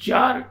4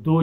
2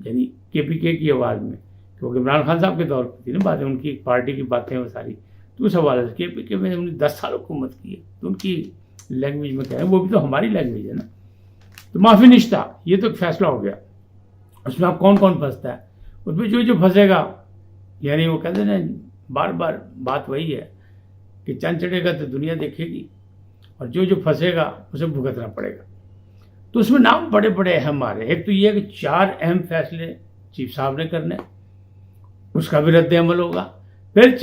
یعنی کے پی کے کی آواز میں، کیونکہ عمران خان صاحب کے دور پہ تھی نا باتیں، ان کی پارٹی کی باتیں وہ ساری، تو اس حوالے سے کے پی کے میں انہوں نے 10 سال حکومت کی ہے، تو ان کی لینگویج میں کہہ رہے ہیں، وہ بھی تو ہماری لینگویج ہے نا. تو معافی نشتہ یہ تو ایک فیصلہ ہو گیا. اس میں اب کون کون پھنستا ہے؟ اس میں جو پھنسے گا، یعنی وہ کہتے ہیں نا بار بار بات وہی ہے کہ چند چڑھے گا تو دنیا دیکھے گی، اور جو پھنسے گا اسے بھگتنا پڑے گا. تو اس میں نام بڑے بڑے اہم آ رہے ہیں. ایک تو یہ کہ 4 اہم فیصلے چیف صاحب نے کرنے، اس کا بھی رد عمل ہوگا. پھر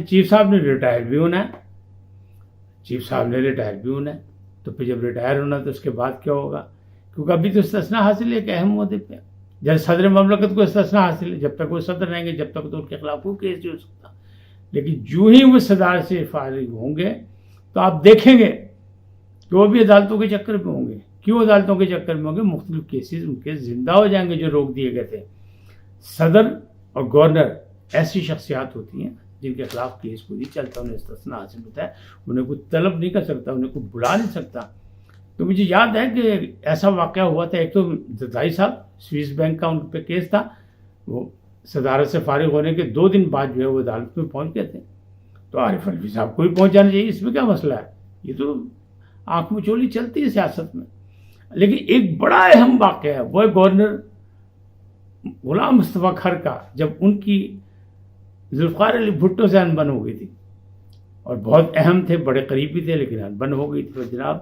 چیف صاحب نے ریٹائر بھی ہونا ہے، تو پھر جب ریٹائر ہونا تو اس کے بعد کیا ہوگا؟ کیونکہ ابھی تو استثناء حاصل ہے ایک اہم عہدے پہ، جیسے صدر مملکت کو استثناء حاصل ہے، جب تک وہ صدر رہیں گے جب تک تو ان کے خلاف کوئی کیس نہیں ہو سکتا. لیکن جو ہی وہ صدارت سے فارغ ہوں گے تو آپ دیکھیں گے کہ وہ بھی عدالتوں کے چکر میں ہوں گے. کیوں عدالتوں کے چکر میں ہوں گے؟ مختلف کیسز ان کے زندہ ہو جائیں گے جو روک دیے گئے تھے. صدر اور گورنر ایسی شخصیات ہوتی ہیں جن کے خلاف کیس کوئی نہیں چلتا، انہیں استثناء حاصل ہوتا ہے، انہیں کوئی طلب نہیں کر سکتا، انہیں کوئی بلا نہیں سکتا. تو مجھے یاد ہے کہ ایسا واقعہ ہوا تھا. ایک تو زرداری صاحب سوئس بینک کا ان پہ کیس تھا، وہ صدارت سے فارغ ہونے کے 2 دن بعد جو ہے وہ عدالت میں پہنچ گئے تھے. تو عارف الوی صاحب کو بھی پہنچ جانا چاہیے، اس میں کیا مسئلہ ہے؟ یہ تو آنکھ میں چولی چلتی ہے سیاست میں. لیکن ایک بڑا اہم واقعہ ہے، وہ ہے گورنر غلام مصطفیٰ کھر کا، جب ان کی ذوالفقار علی بھٹو سے انبن ہو گئی تھی، اور بہت اہم تھے، بڑے قریبی تھے، لیکن انبن ہو گئی تھی. تو جناب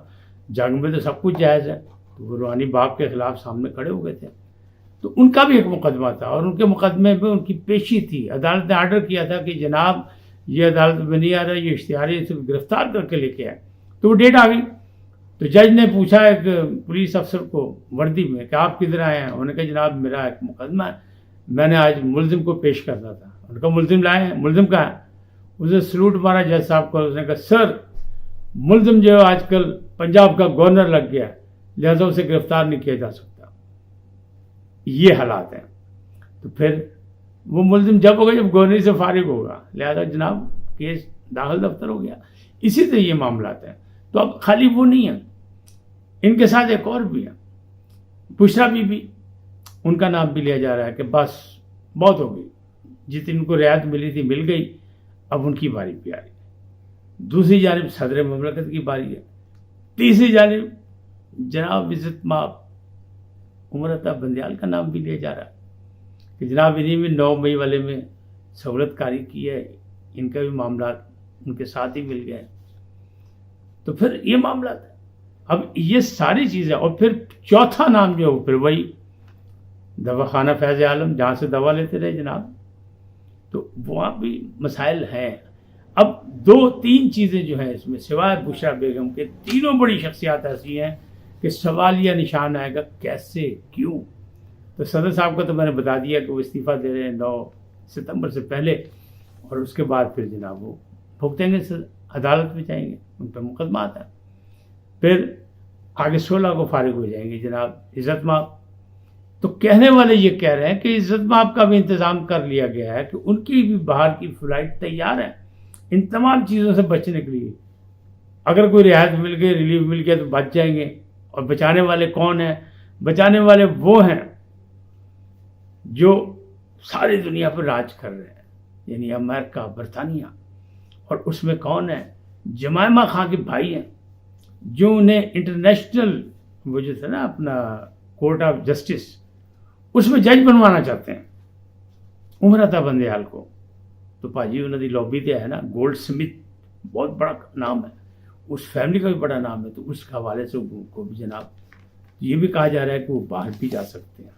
جنگ میں تو سب کچھ جائز ہے، تو وہ روحانی باپ کے خلاف سامنے کھڑے ہو گئے تھے. تو ان کا بھی ایک مقدمہ تھا، اور ان کے مقدمے میں ان کی پیشی تھی. عدالت نے آرڈر کیا تھا کہ جناب یہ عدالت میں نہیں آ رہا، یہ اشتہاری اسے گرفتار کر کے لے کے آئے. تو وہ ڈیٹ آ گئی. تو جج نے پوچھا ایک پولیس افسر کو وردی میں کہ آپ کدھر آئے ہیں؟ انہوں نے کہا جناب میرا ایک مقدمہ ہے، میں نے آج ملزم کو پیش کرنا تھا. ان کا ملزم لائے ہیں. ملزم کہاں ہے؟ اسے سلوٹ مارا جج صاحب کو. اس نے کہا سر ملزم جو ہے آج کل پنجاب کا گورنر لگ گیا، لہذا اسے گرفتار نہیں کیا جا سکتا. یہ حالات ہیں. تو پھر وہ ملزم جب ہوگا جب گورنر سے فارغ ہوگا، لہذا جناب کیس داخل دفتر ہو گیا. اسی طرح یہ معاملات ہیں. تو اب خالی وہ نہیں ہیں، ان کے ساتھ ایک اور بھی ہے، بشرا بی بی، ان کا نام بھی لیا جا رہا ہے کہ بس بہت ہو گئی، جتنی ان کو رعایت ملی تھی مل گئی، اب ان کی باری پہ آ رہی ہے. دوسری جانب صدر مملکت کی باری ہے. تیسری جانب جناب عزت مآب عمر عطا بندیال کا نام بھی لیا جا رہا ہے کہ جناب انہیں میں 9 مئی والے میں سہولت کاری کی ہے، ان کا بھی معاملات ان کے ساتھ ہی مل گئے. تو پھر یہ معاملات ہے. اب یہ ساری چیزیں، اور پھر چوتھا نام جو ہے پھر وہی دواخانہ فیض عالم، جہاں سے دوا لیتے رہے جناب. تو وہاں بھی مسائل ہیں. اب 2-3 چیزیں جو ہیں اس میں سوائے بشرا بیگم کے، تینوں بڑی شخصیات ایسی ہیں کہ سوالیہ نشان آئے گا کیسے، کیوں. تو صدر صاحب کا تو میں نے بتا دیا کہ وہ استعفیٰ دے رہے ہیں 9 ستمبر سے پہلے، اور اس کے بعد پھر جناب وہ بھگتیں گے، عدالت میں جائیں گے، ان پہ مقدمات ہیں. پھر آگے 16 کو فارغ ہو جائیں گے جناب عزت مآب. تو کہنے والے یہ کہہ رہے ہیں کہ عزت مآب کا بھی انتظام کر لیا گیا ہے کہ ان کی بھی باہر کی فلائٹ تیار ہے ان تمام چیزوں سے بچنے کے لیے. اگر کوئی رعایت مل گئی، ریلیف مل گیا تو بچ جائیں گے. اور بچانے والے کون ہیں؟ بچانے والے وہ ہیں جو ساری دنیا پر راج کر رہے ہیں، یعنی امریکہ، برطانیہ. اور اس میں کون ہے؟ جمائمہ خان کے بھائی ہیں، جو انہیں انٹرنیشنل وہ جو تھا نا اپنا کورٹ آف جسٹس، اس میں جج بنوانا چاہتے ہیں عمر عطا بندیال کو. تو پاجی انہوں نے لابی دیا ہے نا. گولڈ سمتھ بہت بڑا نام ہے، اس فیملی کا بھی بڑا نام ہے. تو اس کے حوالے سے کو بھی جناب یہ بھی کہا جا رہا ہے کہ وہ باہر بھی جا سکتے ہیں.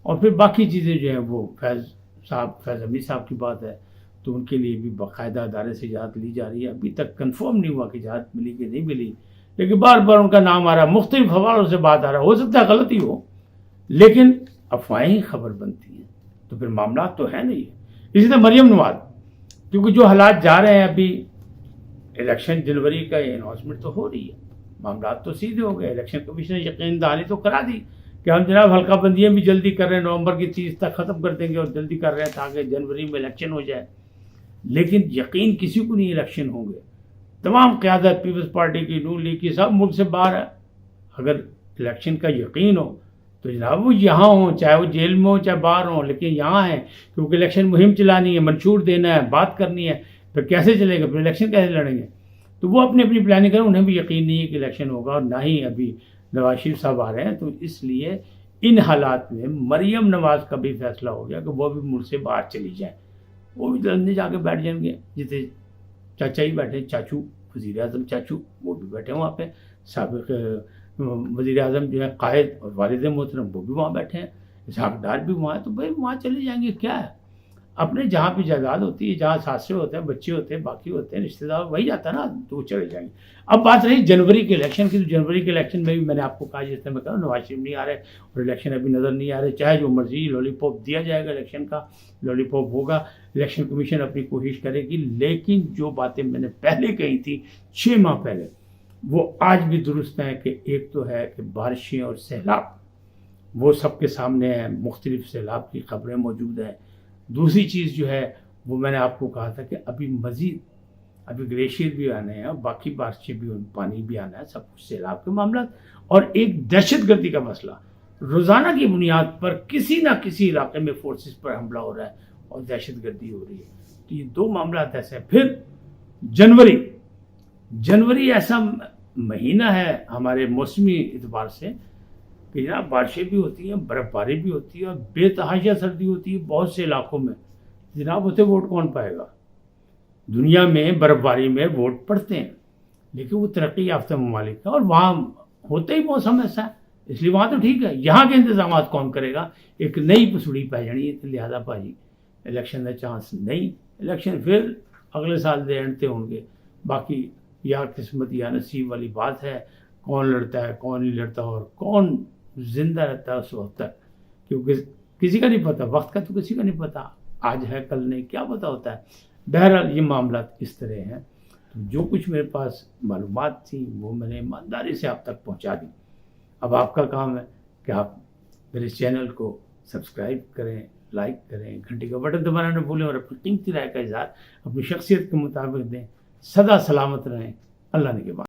اور پھر باقی چیزیں جو ہیں وہ فیض حمید صاحب کی بات ہے، تو ان کے لیے بھی باقاعدہ ادارے سے اجازت لی جا رہی ہے. ابھی تک کنفرم نہیں ہوا کہ اجازت ملی کہ نہیں ملی، لیکن بار بار ان کا نام آ رہا ہے، مختلف حوالوں سے بات آ رہا ہے. ہو سکتا ہے غلطی ہو، لیکن افواہیں ہی خبر بنتی ہیں. تو پھر معاملات تو ہے نہیں. اسی طرح مریم نواز، کیونکہ جو حالات جا رہے ہیں ابھی، الیکشن جنوری کا اناؤنسمنٹ تو ہو رہی ہے، معاملات تو سیدھے ہو گئے. الیکشن کمیشن نے یقین دہانی تو کرا دی کہ ہم جناب حلقہ بندیاں بھی جلدی کر رہے ہیں، نومبر کی 30 تک ختم کر دیں گے، اور جلدی کر رہے ہیں تاکہ جنوری میں الیکشن ہو جائے. لیکن یقین کسی کو نہیں الیکشن ہوں گے. تمام قیادت پیپلز پارٹی کی، نون لیگ کی، سب ملک سے باہر ہے. اگر الیکشن کا یقین ہو تو جناب وہ یہاں ہوں، چاہے وہ جیل میں ہوں چاہے باہر ہوں، لیکن یہاں ہیں کیونکہ الیکشن مہم چلانی ہے، منشور دینا ہے، بات کرنی ہے، پھر کیسے چلے گا، پھر الیکشن کیسے لڑیں گے؟ تو وہ اپنی اپنی پلاننگ کریں. انہیں بھی یقین نہیں ہے کہ الیکشن ہوگا، اور نہ ہی ابھی نواز شریف صاحب آ رہے ہیں. تو اس لیے ان حالات میں مریم نواز کا بھی فیصلہ ہو گیا کہ وہ بھی ملک سے باہر چلی جائیں. وہ بھی لندن جا کے بیٹھ جائیں گے، جتنے چاچا ہی بیٹھے، چاچو وزیر اعظم چاچو وہ بھی بیٹھے وہاں پہ، سابق وزیر اعظم جو ہے قائد اور والد محترم وہ بھی وہاں بیٹھے ہیں، اسحاق ڈار بھی وہاں ہیں. تو بھائی وہاں چلے جائیں گے، کیا ہے، اپنے جہاں پہ جائیداد ہوتی ہے، جہاں ساسرے ہوتے ہیں، بچے ہوتے ہیں، باقی ہوتے ہیں، رشتہ دار، وہی جاتا ہے نا، تو وہ چلے جائیں گے. اب بات رہی جنوری کے الیکشن کی، تو جنوری کے الیکشن میں بھی میں نے آپ کو کہا، جس طرح میں کہا نواز شریف نہیں آ رہے اور الیکشن ابھی نظر نہیں آ رہے، چاہے جو مرضی لولی پاپ دیا جائے گا، الیکشن کا لولی پاپ ہوگا، الیکشن کمیشن اپنی کوشش کرے گی. لیکن جو باتیں میں نے پہلے کہی تھی 6 ماہ پہلے، وہ آج بھی درست ہیں. کہ ایک تو ہے کہ بارشیں اور سیلاب وہ سب کے سامنے ہیں، مختلف سیلاب کی خبریں موجود ہیں. دوسری چیز جو ہے وہ میں نے آپ کو کہا تھا کہ ابھی مزید ابھی گلیشیئر بھی آنے ہیں اور باقی بارشیں بھی، پانی بھی آنا ہے، سب کچھ سیلاب کے معاملات. اور ایک دہشت گردی کا مسئلہ، روزانہ کی بنیاد پر کسی نہ کسی علاقے میں فورسز پر حملہ ہو رہا ہے اور دہشت گردی ہو رہی ہے. تو یہ 2 معاملات ایسے ہیں. پھر جنوری ایسا مہینہ ہے ہمارے موسمی اعتبار سے کہ جناب بارشیں بھی ہوتی ہیں، برف باری بھی ہوتی ہے، اور بے تحاشا سردی ہوتی ہے بہت سے علاقوں میں. جناب ہوتے ووٹ کون پائے گا؟ دنیا میں برف باری میں ووٹ پڑتے ہیں، لیکن وہ ترقی یافتہ ممالک ہیں اور وہاں ہوتے ہی موسم ایسا ہے، اس لیے وہاں تو ٹھیک ہے. یہاں کے انتظامات کون کرے گا؟ ایک نئی پسوڑی پہ جانی ہے. لہٰذا بھاجی الیکشن کا چانس نہیں، الیکشن پھر اگلے سال دے اینڈ تے ہوں گے. باقی یا قسمت یا نصیب والی بات ہے، کون لڑتا ہے کون نہیں لڑتا اور کون زندہ رہتا ہے اس وقت تک، کیونکہ کسی کا نہیں پتہ، وقت کا تو کسی کا نہیں پتہ، آج ہے کل نہیں، کیا پتہ ہوتا ہے. بہرحال یہ معاملات اس طرح ہیں. جو کچھ میرے پاس معلومات تھیں وہ میں نے ایمانداری سے آپ تک پہنچا دی. اب آپ کا کام ہے کہ آپ میرے چینل کو سبسکرائب کریں، لائک کریں، گھنٹی کا بٹن دبانا نہ بھولیں، اور اپنی قیمتی رائے کا اظہار اپنی شخصیت کے مطابق دیں. سدا سلامت رہیں. اللہ نے کے بعد